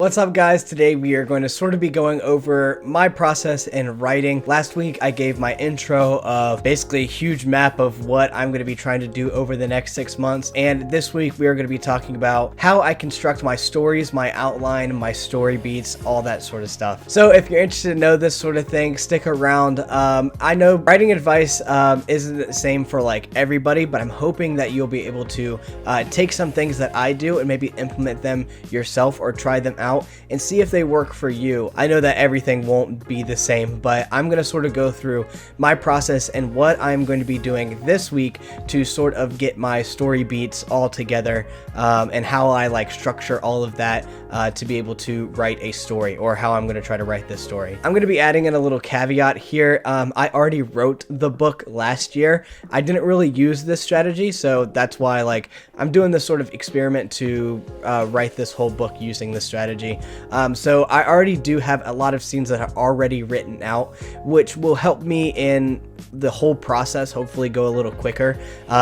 What's up, guys? Today we are going to sort of be going over my process in writing. Last week I gave my intro of basically a huge map of what I'm going to be trying to do over the next 6 months, and this week we are going to be talking about how I construct my stories, my outline, my story beats, all that sort of stuff. So if you're interested to know this sort of thing, stick around. I know writing advice isn't the same for like everybody, but I'm hoping that you'll be able to take some things that I do and maybe implement them yourself or try them out and see if they work for you. I know that everything won't be the same, but I'm going to sort of go through my process and what I'm going to be doing this week to sort of get my story beats all together, and how I like structure all of that to be able to write a story, or how I'm going to try to write this story. I'm going to be adding in a little caveat here. I already wrote the book last year. I didn't really use this strategy, so that's why like I'm doing this sort of experiment to write this whole book using this strategy. So I already do have a lot of scenes that are already written out, which will help me in the whole process hopefully go a little quicker.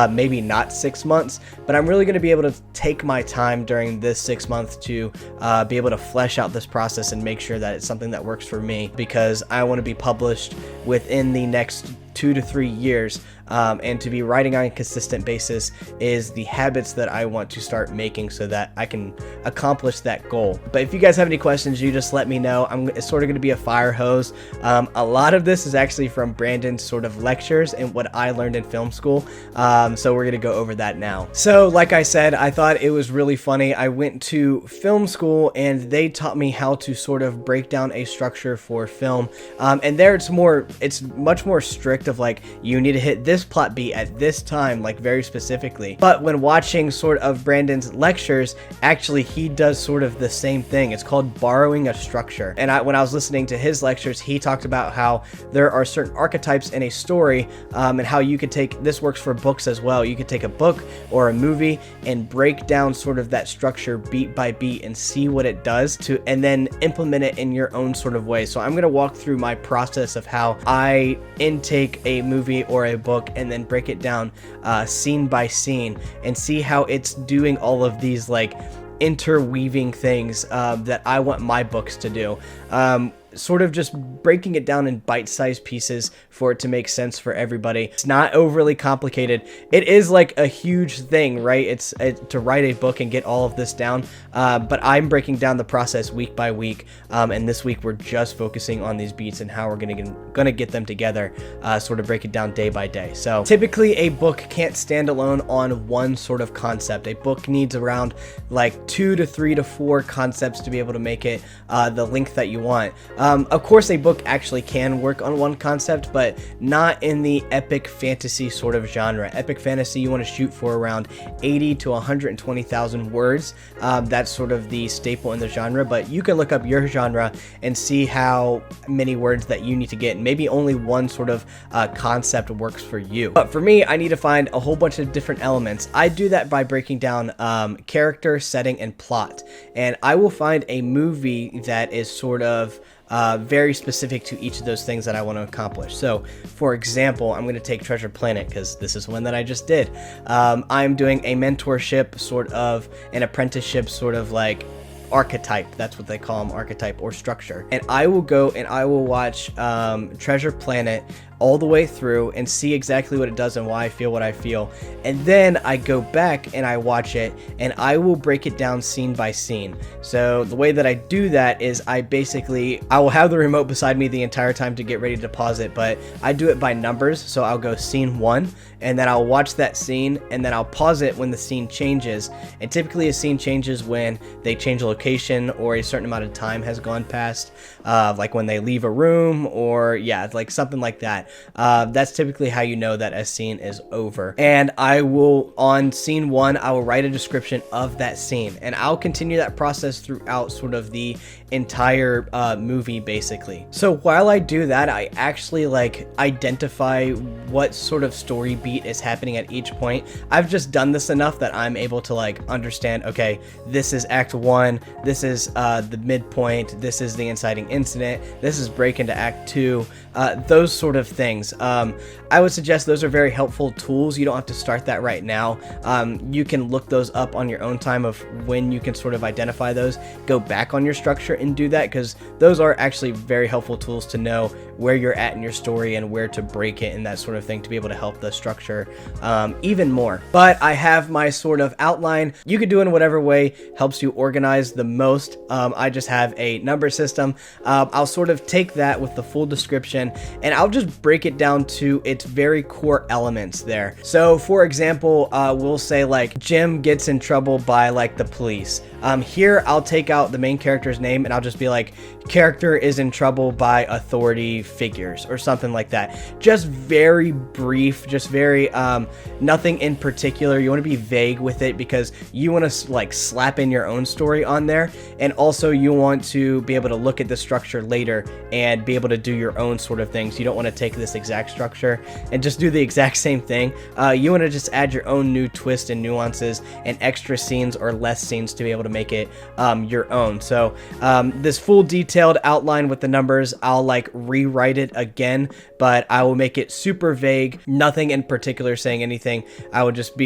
Maybe not 6 months, but I'm really going to be able to take my time during this 6 months to be able to flesh out this process and make sure that it's something that works for me, because I want to be published within the next 2 to 3 years, and to be writing on a consistent basis is the habits that I want to start making so that I can accomplish that goal. But if you guys have any questions, you just let me know. It's sort of going to be a fire hose. A lot of this is actually from Brandon's sort of lectures and what I learned in film school, so we're going to go over that now. So like I said, I thought it was really funny. I went to film school and they taught me how to sort of break down a structure for film, and there it's much more strict of like, you need to hit this plot beat at this time, like very specifically. But when watching sort of Brandon's lectures, actually he does sort of the same thing. It's called borrowing a structure. And when I was listening to his lectures, he talked about how there are certain archetypes in a story, and how you could take, this works for books as well. You could take a book or a movie and break down sort of that structure beat by beat and see what it does to, and then implement it in your own sort of way. So I'm going to walk through my process of how I intake a movie or a book and then break it down scene by scene and see how it's doing all of these like interweaving things that I want my books to do. Sort of just breaking it down in bite-sized pieces for it to make sense for everybody. It's not overly complicated. It is like a huge thing, right? It's to write a book and get all of this down, but I'm breaking down the process week by week, and this week we're just focusing on these beats and how we're gonna get them together, sort of break it down day by day. So typically a book can't stand alone on one sort of concept. A book needs around like 2 to 3 to 4 concepts to be able to make it the length that you want. Of course, a book actually can work on one concept, but not in the epic fantasy sort of genre. Epic fantasy, you want to shoot for around 80 to 120,000 words. That's sort of the staple in the genre, but you can look up your genre and see how many words that you need to get. Maybe only one sort of concept works for you. But for me, I need to find a whole bunch of different elements. I do that by breaking down character, setting, and plot. And I will find a movie that is sort of very specific to each of those things that I want to accomplish. So for example, I'm going to take Treasure Planet because this is one that I just did. I'm doing a mentorship, sort of an apprenticeship, sort of like archetype. That's what they call them, archetype or structure. And I will go and I will watch Treasure Planet all the way through and see exactly what it does and why I feel what I feel. And then I go back and I watch it and I will break it down scene by scene. So the way that I do that is I will have the remote beside me the entire time to get ready to pause it, but I do it by numbers. So I'll go scene 1 and then I'll watch that scene and then I'll pause it when the scene changes. And typically a scene changes when they change location or a certain amount of time has gone past, like when they leave a room, or yeah, like something like that. That's typically how you know that a scene is over. And I will, on scene 1, I will write a description of that scene, and I'll continue that process throughout sort of the entire movie basically. So while I do that, I actually like identify what sort of story beat is happening at each point. I've just done this enough that I'm able to like understand, okay, this is act 1, this is the midpoint, this is the inciting incident, this is break into act 2, those sort of things. I would suggest those are very helpful tools. You don't have to start that right now. You can look those up on your own time of when you can sort of identify those. Go back on your structure and do that, because those are actually very helpful tools to know where you're at in your story and where to break it and that sort of thing, to be able to help the structure even more. But I have my sort of outline. You could do it in whatever way helps you organize the most. I just have a number system. I'll sort of take that with the full description and I'll just break it down to its very core elements there. So for example, we'll say like Jim gets in trouble by like the police. Here I'll take out the main character's name and I'll just be like, character is in trouble by authority figures or something like that. Just very brief, just very nothing in particular. You want to be vague with it because you want to like slap in your own story on there, and also you want to be able to look at the structure later and be able to do your own sort of things. You don't want to take this exact structure and just do the exact same thing. You want to just add your own new twist and nuances and extra scenes or less scenes to be able to make it your own. So this full detailed outline with the numbers, I'll like rewrite it again, but I will make it super vague, nothing in particular saying anything. I'll just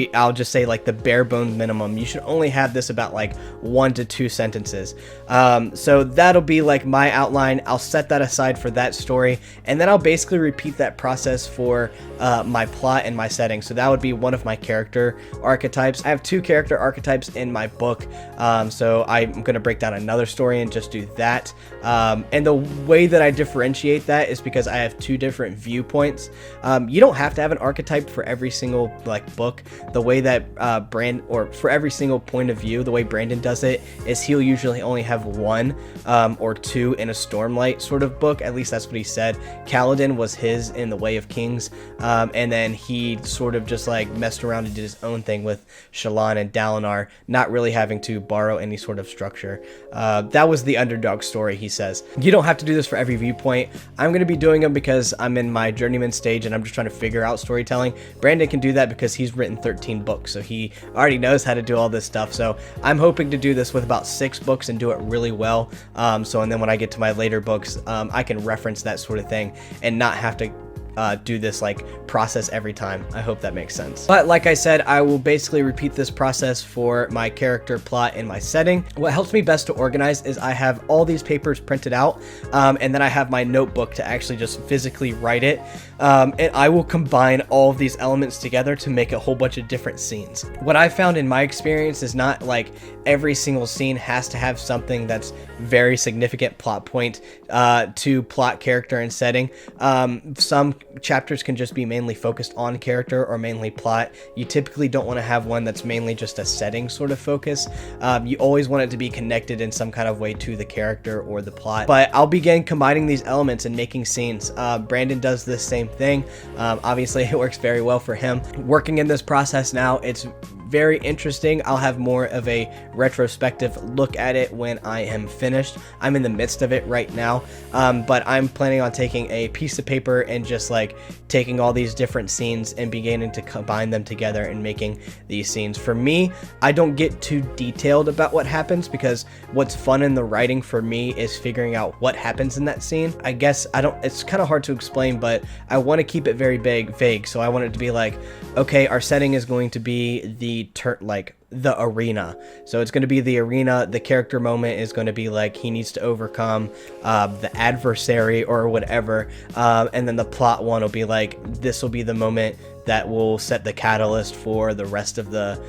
say like the bare bones minimum. You should only have this about like 1 to 2 sentences. So that'll be like my outline. I'll set that aside for that story, and then I'll basically repeat that process for my plot and my setting. So that would be one of my character archetypes. I have 2 character archetypes in my book, so I'm going to break down another story and just do that. And the way that I differentiate that is because I have 2 different viewpoints. You don't have to have an archetype for every single like book. The way that for every single point of view, the way Brandon does it is he'll usually only have 1 or 2 in a Stormlight sort of book. At least that's what he said. Kaladin was his in the Way of Kings, and then he sort of just like messed around and did his own thing with Shallan and Dalinar, not really having to borrow any sort of structure. That was the underdog story, he says. You don't have to do this for every viewpoint. I'm going to be doing them because I'm in my journeyman stage and I'm just trying to figure out storytelling. Brandon can do that because he's written 13 books, so he already knows how to do all this stuff. So I'm hoping to do this with about 6 books and do it really well. And then when I get to my later books, I can reference that sort of thing and not have to do this like process every time. I hope that makes sense. But like I said, I will basically repeat this process for my character, plot, and my setting. What helps me best to organize is I have all these papers printed out, and then I have my notebook to actually just physically write it, and I will combine all of these elements together to make a whole bunch of different scenes. What I found in my experience is not like every single scene has to have something that's very significant plot point to plot, character, and setting. Some chapters can just be mainly focused on character or mainly plot. You typically don't want to have one that's mainly just a setting sort of focus. You always want it to be connected in some kind of way to the character or the plot. But I'll begin combining these elements and making scenes. Brandon does the same thing. Obviously, it works very well for him. Working in this process now, it's very interesting. I'll have more of a retrospective look at it when I am finished. I'm in the midst of it right now, but I'm planning on taking a piece of paper and just like taking all these different scenes and beginning to combine them together and making these scenes. For me, I don't get too detailed about what happens because what's fun in the writing for me is figuring out what happens in that scene. I guess it's kind of hard to explain, but I want to keep it very vague. So I want it to be like, okay, our setting is going to be the arena. So it's going to be the arena. The character moment is going to be like he needs to overcome the adversary or whatever. And then the plot one will be like, this will be the moment that will set the catalyst for the rest of the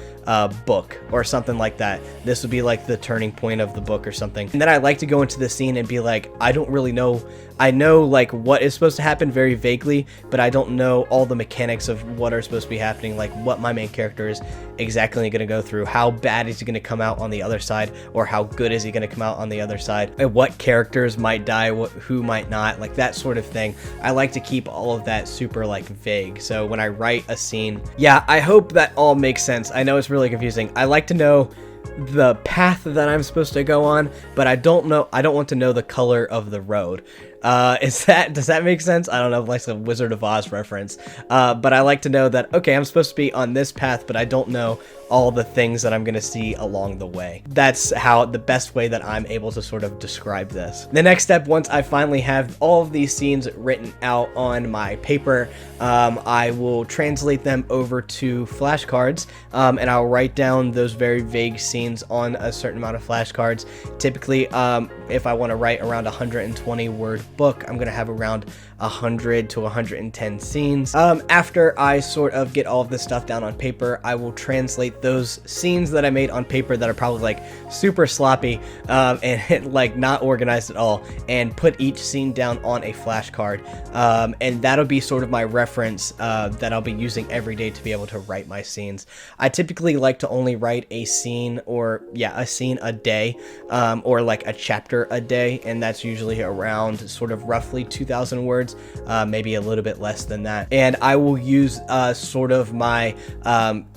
book or something like that. This would be like the turning point of the book or something. And then I like to go into the scene and be like, I don't really know. I know like what is supposed to happen very vaguely, but I don't know all the mechanics of what are supposed to be happening, like what my main character is exactly going to go through. How bad is he going to come out on the other side, or how good is he going to come out on the other side, and what characters might die, who might not, like that sort of thing. I like to keep all of that super like vague. So when I write a scene, yeah, I hope that all makes sense. I know it's really confusing. I like to know the path that I'm supposed to go on, but I don't want to know the color of the road. Does that make sense? I don't know, like a Wizard of Oz reference. But I like to know that, okay, I'm supposed to be on this path, but I don't know all the things that I'm going to see along the way. That's how the best way that I'm able to sort of describe this. The next step, once I finally have all of these scenes written out on my paper, I will translate them over to flashcards, and I'll write down those very vague scenes on a certain amount of flashcards. Typically, if I want to write around 120 word book, I'm going to have around 100 to 110 scenes. After I sort of get all of this stuff down on paper, I will translate those scenes that I made on paper that are probably like super sloppy and like not organized at all, and put each scene down on a flashcard, and that'll be sort of my reference that I'll be using every day to be able to write my scenes. I typically like to only write a scene a scene a day, or like a chapter a day, and that's usually around sort of roughly 2,000 words, maybe a little bit less than that. And I will use sort of my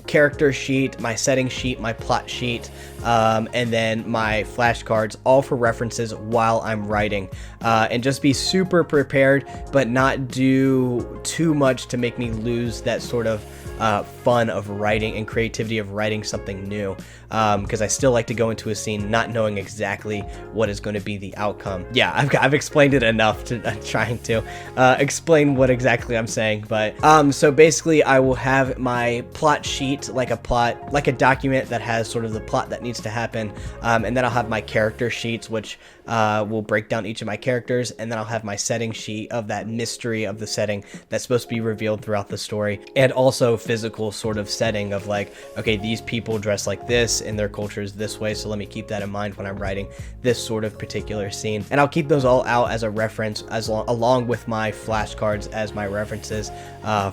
character sheet, my setting sheet, my plot sheet, and then my flashcards, all for references while I'm writing, and just be super prepared, but not do too much to make me lose that sort of fun of writing and creativity of writing something new, because I still like to go into a scene not knowing exactly what is going to be the outcome. Yeah, I've explained it enough to trying to explain what exactly I'm saying, but so basically I will have my plot sheet, like a document that has sort of the plot that needs to happen, and then I'll have my character sheets, which will break down each of my characters, and then I'll have my setting sheet of that mystery of the setting that's supposed to be revealed throughout the story, and also physical sort of setting of like, okay, these people dress like this and their culture is this way, so let me keep that in mind when I'm writing this sort of particular scene. And I'll keep those all out as a reference, along with my flashcards as my references,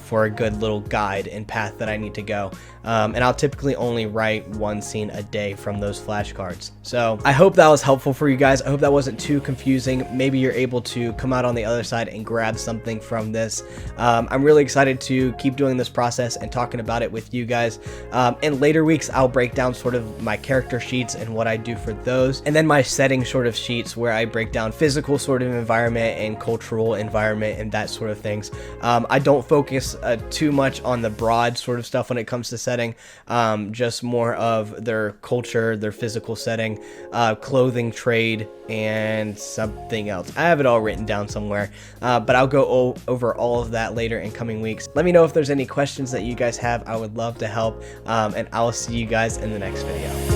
for a good little guide and path that I need to go. And I'll typically only write one scene a day from those flashcards. So I hope that was helpful for you guys. I hope that wasn't too confusing. Maybe you're able to come out on the other side and grab something from this. I'm really excited to keep doing this process and talking about it with you guys. In later weeks, I'll break down sort of my character sheets and what I do for those, and then my setting sort of sheets where I break down physical sort of environment and cultural environment and that sort of things. I don't focus too much on the broad sort of stuff when it comes to setting, just more of their culture, their physical setting, clothing trade, and something else. I have it all written down somewhere, but I'll go over all of that later in coming weeks. Let me know if there's any questions that you guys have. I would love to help, and I'll see you guys in the next video.